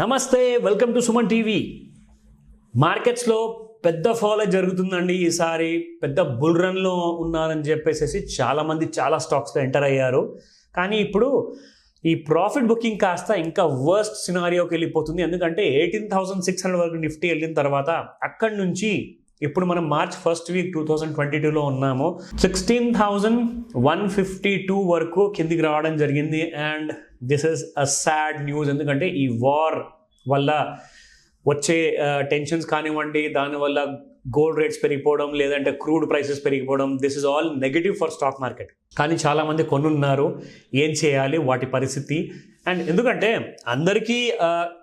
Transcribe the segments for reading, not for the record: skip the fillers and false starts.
నమస్తే, welcome to Suman TV. మార్కెట్స్లో పెద్ద ఫాల్ జరుగుతుందండి. ఈసారి పెద్ద బుల్ రన్లో ఉన్నారని చెప్పేసి చాలామంది చాలా స్టాక్స్లో ఎంటర్ అయ్యారు. కానీ ఇప్పుడు ఈ ప్రాఫిట్ బుకింగ్ కాస్త ఇంకా వర్స్ట్ సినారియోకి వెళ్ళిపోతుంది. ఎందుకంటే 18,600 వరకు నిఫ్టీ వెళ్ళిన తర్వాత అక్కడి నుంచి ఇప్పుడు మనం మార్చ్ ఫస్ట్ వీక్ 2022లో ఉన్నాము. 16,152 వరకు కిందికి రావడం జరిగింది. And this is a sad news. ఎందుకంటే ఈ వార్ వల్ల వచ్చే టెన్షన్స్ కానివ్వండి, దానివల్ల గోల్డ్ రేట్స్ పెరిగిపోవడం, లేదంటే క్రూడ్ ప్రైసెస్ పెరిగిపోవడం, this is all negative for stock market. కానీ చాలామంది కొనున్నారు. ఏం చేయాలి వాటి పరిస్థితి? అండ్ ఎందుకంటే అందరికీ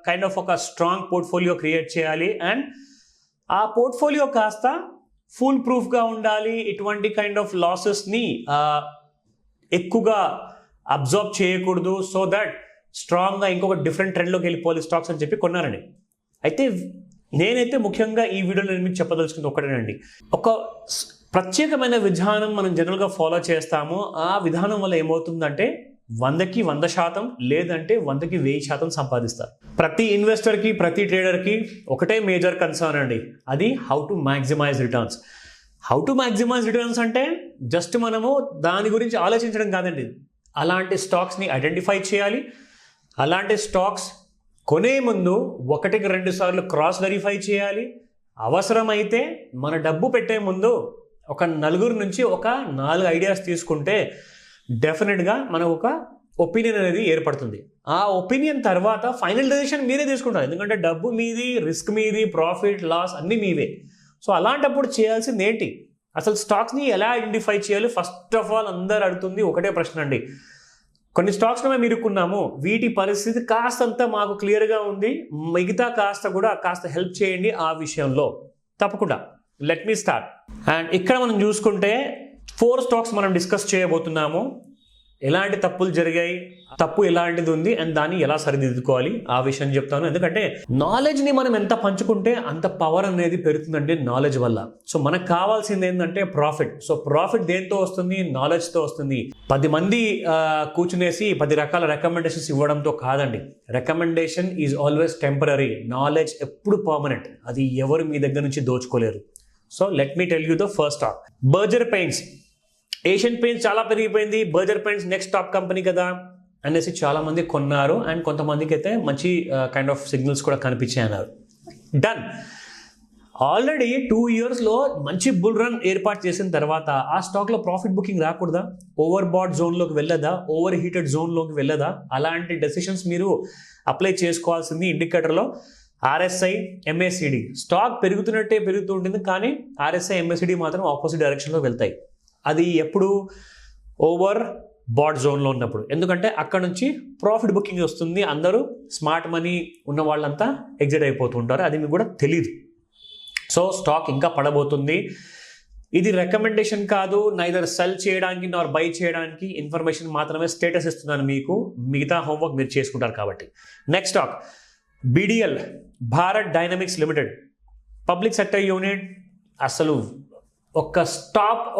కైండ్ ఆఫ్ ఒక స్ట్రాంగ్ పోర్ట్ఫోలియో క్రియేట్ చేయాలి. అండ్ ఆ పోర్ట్ఫోలియో కాస్త ఫుల్ ప్రూఫ్గా ఉండాలి. ఇటువంటి కైండ్ ఆఫ్ లాసెస్ని ఎక్కువగా అబ్జర్వ్ చేయకూడదు. సో దట్ స్ట్రాంగ్గా ఇంకొక డిఫరెంట్ ట్రెండ్లోకి వెళ్ళిపోవాలి స్టాక్స్ అని చెప్పి కొన్నారండి. అయితే నేనైతే ముఖ్యంగా ఈ వీడియోలో నేను మీకు చెప్పదలుచుకుంది ఒకటేనండి. ఒక ప్రత్యేకమైన విధానం మనం జనరల్గా ఫాలో చేస్తాము. ఆ విధానం వల్ల ఏమవుతుందంటే 100కి 100%, లేదంటే 100కి 1000% సంపాదిస్తారు. ప్రతి ఇన్వెస్టర్కి, ప్రతి ట్రేడర్కి ఒకటే మేజర్ కన్సర్న్ అండి. అది how to maximise returns. How to maximise returns అంటే జస్ట్ మనము దాని గురించి ఆలోచించడం కాదండి. అలాంటి స్టాక్స్ని ఐడెంటిఫై చేయాలి. అలాంటి స్టాక్స్ కొనే ముందు 1కి 2 సార్లు క్రాస్ వెరిఫై చేయాలి. అవసరమైతే మన డబ్బు పెట్టే ముందు ఒక నలుగురు నుంచి ఒక 4 ఐడియాస్ తీసుకుంటే డెఫినెట్గా మనకు ఒక ఒపీనియన్ అనేది ఏర్పడుతుంది. ఆ ఒపీనియన్ తర్వాత ఫైనల్ డెసిషన్ మీరే తీసుకుంటారు. ఎందుకంటే డబ్బు మీది, రిస్క్ మీది, ప్రాఫిట్ లాస్ అన్నీ మీవే. సో అలాంటప్పుడు చేయాల్సింది ఏంటి? అసలు స్టాక్స్ని ఎలా ఐడెంటిఫై చేయాలి? ఫస్ట్ ఆఫ్ ఆల్ అందరు అడుగుతుంది ఒకటే ప్రశ్న అండి. కొన్ని స్టాక్స్లో మేము ఇరుక్కున్నాము, వీటి పరిస్థితి కాస్తంతా మాకు క్లియర్గా ఉంది, మిగతా కాస్త హెల్ప్ చేయండి ఆ విషయంలో. తప్పకుండా లెట్ మీ స్టార్ట్. అండ్ ఇక్కడ మనం చూసుకుంటే 4 స్టాక్స్ మనం డిస్కస్ చేయబోతున్నాము. ఎలాంటి తప్పులు జరిగాయి, తప్పు ఎలాంటిది ఉంది, అండ్ దాన్ని ఎలా సరిదిద్దుకోవాలి ఆ విషయం చెప్తాను. ఎందుకంటే నాలెడ్జ్ని మనం ఎంత పంచుకుంటే అంత పవర్ అనేది పెరుగుతుందండి నాలెడ్జ్ వల్ల. సో మనకు కావాల్సింది ఏంటంటే ప్రాఫిట్. సో ప్రాఫిట్ దేంతో వస్తుంది? నాలెడ్జ్తో వస్తుంది. 10 మంది కూర్చునేసి 10 రకాల రికమెండేషన్స్ ఇవ్వడంతో కాదండి. Recommendation is always temporary. Knowledge ఎప్పుడు పర్మనెంట్. అది ఎవరు మీ దగ్గర నుంచి దోచుకోలేరు. So let me tell you the first stock. Berger paints. Asian paints చాలా పెరిగిపోయింది. Berger paints next top company కదా అనేసి చాలామంది కొన్నారు. అండ్ కొంతమందికి అయితే మంచి కైండ్ ఆఫ్ సిగ్నల్స్ కూడా కనిపించాయి అన్నారు. డన్. ఆల్రెడీ 2 ఇయర్స్లో మంచి బుల్ రన్ ఏర్పాటు చేసిన తర్వాత ఆ స్టాక్లో ప్రాఫిట్ బుకింగ్ రాకూడదా? ఓవర్ బాట్ జోన్లోకి వెళ్ళదా? ఓవర్ హీటెడ్ జోన్లోకి వెళ్ళదా? అలాంటి డెసిషన్స్ మీరు అప్లై చేసుకోవాల్సింది ఇండికేటర్లో RSI, MACD. స్టాక్ పెరుగుతున్నట్టే పెరుగుతూ ఉంటుంది, కానీ RSI, MACD మాత్రం ఆపోజిట్ డైరెక్షన్లో వెళ్తాయి. అది ఎప్పుడు? ఓవర్ బాట్ జోన్లో ఉన్నప్పుడు. ఎందుకంటే అక్కడ నుంచి ప్రాఫిట్ బుకింగ్ వస్తుంది. అందరూ స్మార్ట్ మనీ ఉన్న వాళ్ళంతా ఎగ్జిట్ అయిపోతుంటారు. అది మీకు కూడా తెలియదు. సో స్టాక్ ఇంకా పడబోతుంది. ఇది రికమెండేషన్ కాదు, నైదర్ సెల్ చేయడానికి నార్ బై చేయడానికి. ఇన్ఫర్మేషన్ మాత్రమే, స్టేటస్ ఇస్తున్నాను మీకు. మిగతా హోంవర్క్ మీరు చేసుకుంటారు కాబట్టి. Next stock BDL, Bharat dynamics limited, public sector unit. అసలు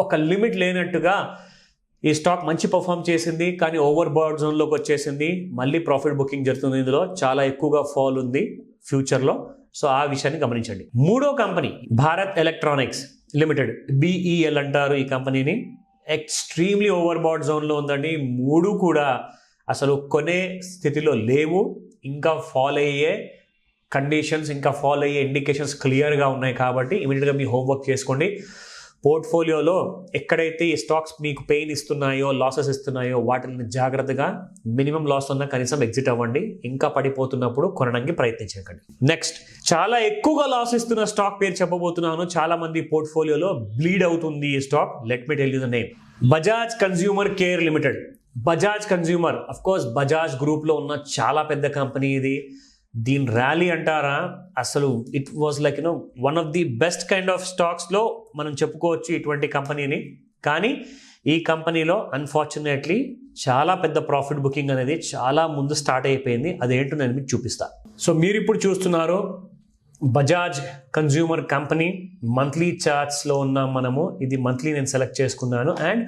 ఒక లిమిట్ లేనట్టుగా ఈ స్టాక్ మంచి పర్ఫామ్ చేసింది, కానీ ఓవర్ బాట్ జోన్లోకి వచ్చేసింది. మళ్ళీ ప్రాఫిట్ బుకింగ్ జరుగుతుంది. ఇందులో చాలా ఎక్కువగా ఫాల్ ఉంది ఫ్యూచర్లో. సో ఆ విషయాన్ని గమనించండి. 3వ company Bharat electronics limited, BEL అంటారు ఈ కంపెనీని. ఎక్స్ట్రీమ్లీ ఓవర్ బాట్ జోన్లో ఉందండి. 3 కూడా అసలు కొనే స్థితిలో లేవు. ఇంకా ఫాల్ అయ్యే కండిషన్స్, ఇంకా ఫాల్ అయ్యే ఇండికేషన్స్ క్లియర్గా ఉన్నాయి. కాబట్టి ఇమీడియట్గా మీ హోంవర్క్ చేసుకోండి. పోర్ట్ఫోలియోలో ఎక్కడైతే ఈ స్టాక్స్ మీకు పెయిన్ ఇస్తున్నాయో, లాసెస్ ఇస్తున్నాయో వాటిని జాగ్రత్తగా, మినిమం లాస్ ఉన్నా కనీసం ఎగ్జిట్ అవ్వండి. ఇంకా పడిపోతున్నప్పుడు కొనడానికి ప్రయత్నించకండి. నెక్స్ట్, చాలా ఎక్కువగా లాస్ ఇస్తున్న స్టాక్ పేరు చెప్పబోతున్నాను. చాలా మంది పోర్ట్ఫోలియోలో బ్లీడ్ అవుతుంది ఈ stock. Let me tell you the name. Bajaj consumer care limited. Bajaj consumer, of course Bajaj గ్రూప్లో ఉన్న చాలా పెద్ద కంపెనీ ఇది. దీని ర్యాలీ అంటారా, అసలు it was like one of the best kind of స్టాక్స్లో మనం చెప్పుకోవచ్చు ఇటువంటి కంపెనీని. కానీ ఈ కంపెనీలో అన్ఫార్చునేట్లీ చాలా పెద్ద ప్రాఫిట్ బుకింగ్ అనేది చాలా ముందు స్టార్ట్ అయిపోయింది. అదేంటో నేను మీకు చూపిస్తాను. సో మీరు ఇప్పుడు చూస్తున్నారు బజాజ్ కన్స్యూమర్ కంపెనీ. మంత్లీ చార్ట్స్లో ఉన్నాం మనము. ఇది మంత్లీ నేను సెలెక్ట్ చేసుకున్నాను. అండ్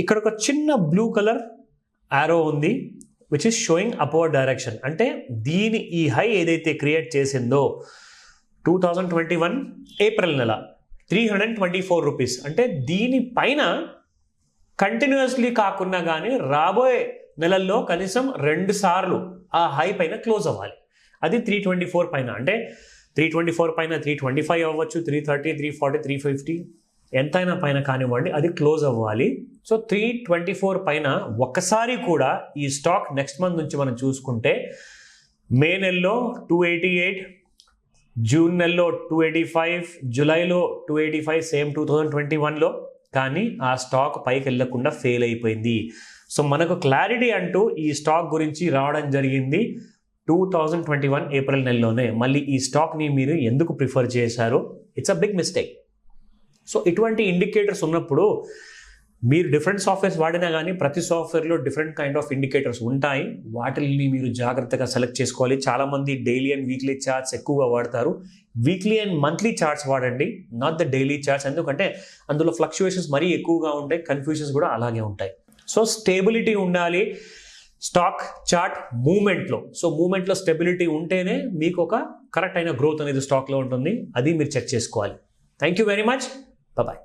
ఇక్కడ ఒక చిన్న బ్లూ కలర్ యారో ఉంది. Which is showing upward direction. అంటే ఈ హై ఏదైతే క్రియేట్ చేసిందో 2021 ఏప్రిల్ నెల 324 రూపీస్, అంటే దీనిపైన కంటిన్యూస్లీ కాకుండా కానీ రాబోయే నెలల్లో కనీసం 2 సార్లు ఆ హై పైన క్లోజ్ అవ్వాలి. అది 324 పైన, అంటే 324 పైన 325 అవ్వచ్చు, 330, 340, 350 ఎంతైనా పైన కానివ్వండి, అది క్లోజ్ అవ్వాలి. సో 324 పైన ఒక్కసారి కూడా ఈ స్టాక్ నెక్స్ట్ మంత్ నుంచి మనం చూసుకుంటే మే నెలలో 288, జూన్ నెలలో 285, జూలైలో 285, సేమ్ 2021లో. కానీ ఆ స్టాక్ పైకి వెళ్ళకుండా ఫెయిల్ అయిపోయింది. సో మనకు క్లారిటీ అంటూ ఈ స్టాక్ గురించి రావడం జరిగింది 2021 ఏప్రిల్ నెలలోనే. మళ్ళీ ఈ స్టాక్ని మీరు ఎందుకు ప్రిఫర్ చేశారు? It's a big mistake. So ఇటువంటి ఇండికేటర్స్ ఉన్నప్పుడు మీరు డిఫరెంట్ సాఫ్ట్వేర్స్ వాడినా కానీ ప్రతి సాఫ్ట్వేర్లో డిఫరెంట్ కైండ్ ఆఫ్ ఇండికేటర్స్ ఉంటాయి. వాటిని మీరు జాగ్రత్తగా సెలెక్ట్ చేసుకోవాలి. చాలామంది డైలీ అండ్ వీక్లీ చార్ట్స్ ఎక్కువగా వాడతారు. వీక్లీ అండ్ మంత్లీ చార్ట్స్ వాడండి, నాట్ ద డైలీ చార్ట్స్. ఎందుకంటే అందులో ఫ్లక్చుయేషన్స్ మరీ ఎక్కువగా ఉంటాయి, కన్ఫ్యూషన్స్ కూడా అలాగే ఉంటాయి. సో స్టేబిలిటీ ఉండాలి స్టాక్ చార్ట్ మూమెంట్లో. సో మూమెంట్లో స్టెబిలిటీ ఉంటేనే మీకు ఒక కరెక్ట్ అయిన గ్రోత్ అనేది స్టాక్లో ఉంటుంది. అది మీరు చెక్ చేసుకోవాలి. Thank you very much. Bye.